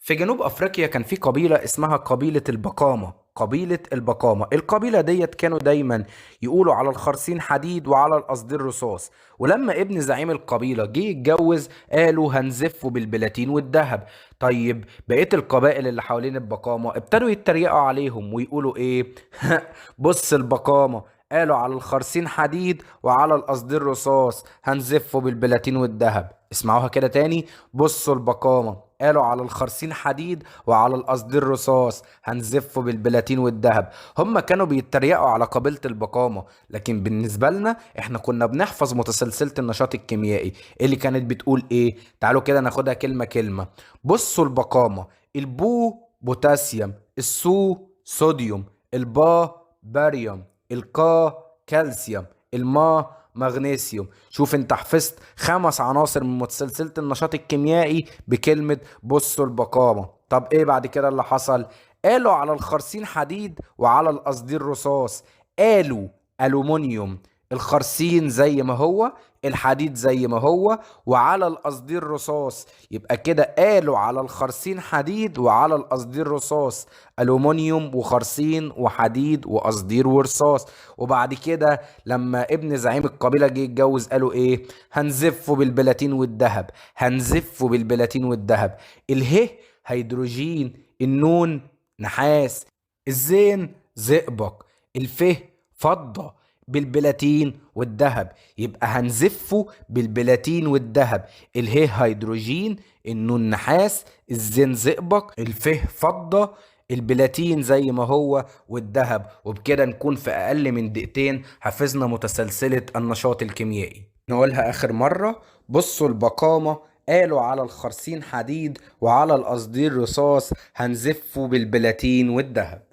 في جنوب افريقيا كان في قبيله اسمها قبيله البقامه. القبيله ديت كانوا دايما يقولوا على الخرسين حديد وعلى القصدير رصاص. ولما ابن زعيم القبيله جه يتجوز قالوا هنزفه بالبلاتين والذهب. طيب بقيه القبائل اللي حوالين البقامه ابتدوا يتريقوا عليهم ويقولوا ايه؟ بص البقامه قالوا على الخرسين حديد وعلى القصدير رصاص، هنزفه بالبلاتين والذهب. اسمعوها كده تاني: بصوا البقامة قالوا على الخرسين حديد وعلى القصدير رصاص، هنزفه بالبلاتين والذهب. هم كانوا بيتريقوا على قبيلة البقامة، لكن بالنسبة لنا احنا كنا بنحفظ متسلسلة النشاط الكيميائي اللي كانت بتقول ايه. تعالوا كده ناخدها كلمة كلمة. بصوا البقامة: البو بوتاسيوم، السو صوديوم، البا باريوم، الكا كالسيوم، الماء مغنيسيوم. شوف انت حفظت 5 عناصر من متسلسلة النشاط الكيميائي بكلمة بصوا البقامة. طب ايه بعد كده اللي حصل؟ قالوا على الخرسين حديد وعلى القصدير رصاص. قالوا ألومنيوم. الخرسين زي ما هو، الحديد زي ما هو، وعلى القصدير رصاص. يبقى كده قالوا على الخرسين حديد وعلى القصدير رصاص، ألومنيوم وخرسين وحديد وقصدير ورصاص. وبعد كده لما ابن زعيم القبيلة جه يتجوز قالوا ايه؟ هنزفه بالبلاتين والذهب، هنزفه بالبلاتين والذهب. اله هيدروجين، النون نحاس، الزين زئبق، الفه فضة بالبلاتين والذهب. يبقى هنزفه بالبلاتين والذهب. اله هيدروجين، النون نحاس، الزين زئبق، الفه فضة، البلاتين زي ما هو والذهب. وبكده نكون في أقل من دقيقتين حفظنا متسلسلة النشاط الكيميائي. نقولها آخر مرة: بصوا البقامة قالوا على الخرسين حديد وعلى القصدير رصاص، هنزفه بالبلاتين والذهب.